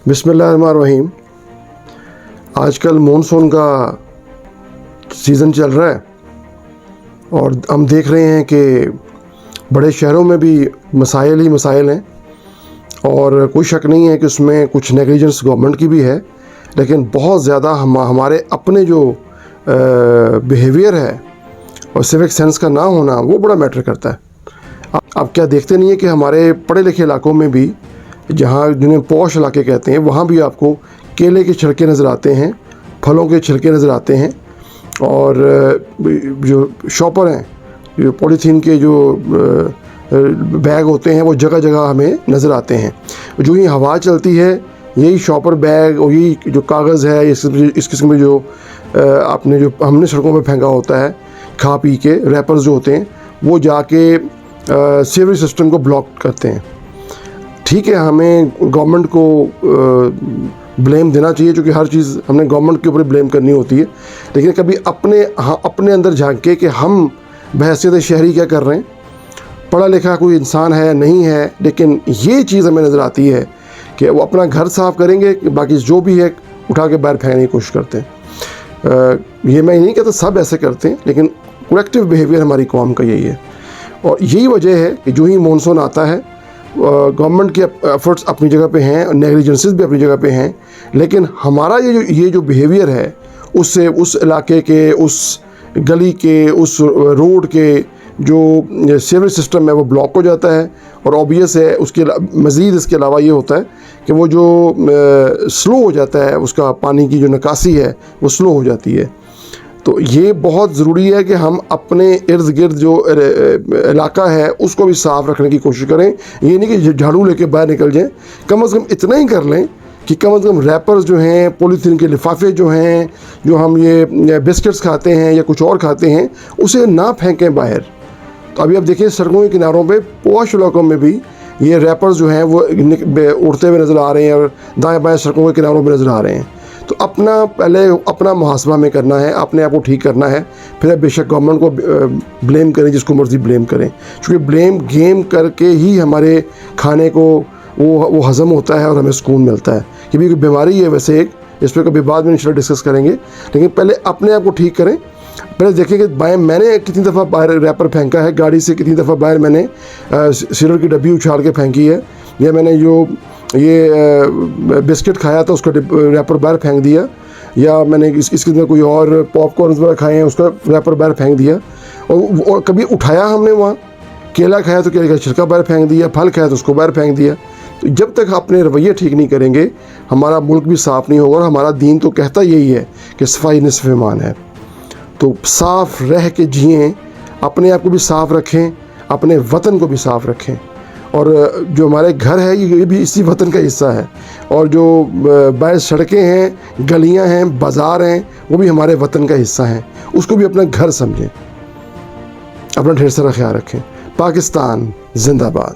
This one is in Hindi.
बिस्मिल्लाहिर्रहमानिर्रहीम। आजकल मानसून का सीज़न चल रहा है और हम देख रहे हैं कि बड़े शहरों में भी मसाइल ही मसाइल हैं और कोई शक नहीं है कि उसमें कुछ नेग्लिजेंस गवर्नमेंट की भी है, लेकिन बहुत ज़्यादा हमारे अपने जो बिहेवियर है और सिविक सेंस का ना होना वो बड़ा मैटर करता है। आप क्या देखते नहीं है कि हमारे पढ़े लिखे इलाकों में भी, जहाँ जिन्हें पॉश इलाके कहते हैं, वहाँ भी आपको केले के छिलके नज़र आते हैं, फलों के छिलके नज़र आते हैं और जो शॉपर हैं, जो पॉलीथीन के जो बैग होते हैं वो जगह जगह हमें नज़र आते हैं। जो ही हवा चलती है यही शॉपर बैग और यही जो कागज़ है इस किस्म में जो आपने जो हमने सड़कों में फेंका होता है खा पी के, रैपर्स जो होते हैं वो जाके सीवरेज सिस्टम को ब्लॉक करते हैं। ठीक है, हमें गवर्नमेंट को ब्लेम देना चाहिए, क्योंकि हर चीज़ हमने गवर्नमेंट के ऊपर ब्लेम करनी होती है, लेकिन कभी अपने अंदर झांके कि हम बहैसियत शहरी क्या कर रहे हैं। पढ़ा लिखा कोई इंसान है नहीं है, लेकिन ये चीज़ हमें नज़र आती है कि वो अपना घर साफ़ करेंगे, बाकी जो भी है उठा के बाहर फेंकने की कोशिश करते हैं। ये मैं नहीं कहता सब ऐसे करते हैं, लेकिन कलेक्टिव बिहेवियर हमारी कौम का यही है। और यही वजह है कि जो ही मानसून आता है गवर्नमेंट के एफर्ट्स अपनी जगह पे हैं, नेग्लिजेंसेस भी अपनी जगह पे हैं, लेकिन हमारा ये जो बिहेवियर है उससे उस इलाके के, उस गली के, उस रोड के जो सीवरेज सिस्टम है वो ब्लॉक हो जाता है। और ऑब्वियस है उसके मज़ीद इसके अलावा ये होता है कि वो जो स्लो हो जाता है, उसका पानी की जो निकासी है वो स्लो हो जाती है। तो ये बहुत ज़रूरी है कि हम अपने इर्द गिर्द जो इलाका है उसको भी साफ़ रखने की कोशिश करें। ये नहीं कि झाड़ू लेके बाहर निकल जाएं, कम से कम इतना ही कर लें कि कम से कम रैपर्स जो हैं, पॉलीथीन के लिफाफे जो हैं, जो हम ये बिस्किट्स खाते हैं या कुछ और खाते हैं, उसे ना फेंकें बाहर। तो अभी आप देखिए सड़कों के किनारों पे पॉश इलाकों में भी ये रैपर्स जो हैं वो उड़ते हुए नज़र आ रहे हैं और दाएँ बाएँ सड़कों के किनारों पर नज़र आ रहे हैं। तो पहले अपना मुहासबा हमें करना है, अपने आप को ठीक करना है, फिर बेशक गवर्नमेंट को ब्लेम करें, जिसको मर्ज़ी ब्लेम करें, क्योंकि ब्लेम गेम करके ही हमारे खाने को वो हज़म होता है और हमें सुकून मिलता है। ये भी कोई बीमारी है वैसे एक, इस पर कभी बाद में इंशाल्लाह डिस्कस करेंगे, लेकिन पहले अपने आप को ठीक करें। पहले देखें कि मैंने कितनी दफ़ा बाहर रैपर फेंका है, गाड़ी से कितनी दफ़ा बाहर मैंने सिगरेट की डब्बी उछाल के फेंकी है, या मैंने जो ये बिस्किट खाया था उसका रैपर बाहर फेंक दिया, या मैंने इसके अंदर कोई और पॉपकॉर्न वगैरह खाए हैं उसका रैपर बाहर फेंक दिया। और कभी उठाया हमने वहाँ, केला खाया तो केले का छिलका बाहर फेंक दिया, फल खाया तो उसको बाहर फेंक दिया। तो जब तक अपने रवैये ठीक नहीं करेंगे हमारा मुल्क भी साफ़ नहीं होगा। और हमारा दीन तो कहता यही है कि सफाई निस्फ़ ईमान है। तो साफ़ रह के जिएँ, अपने आप को भी साफ़ रखें, अपने वतन को भी साफ़ रखें। और जो हमारे घर है ये भी इसी वतन का हिस्सा है, और जो बाहर सड़कें हैं, गलियां हैं, बाज़ार हैं, वो भी हमारे वतन का हिस्सा हैं। उसको भी अपना घर समझें। अपना ढेर सारा ख्याल रखें। पाकिस्तान जिंदाबाद।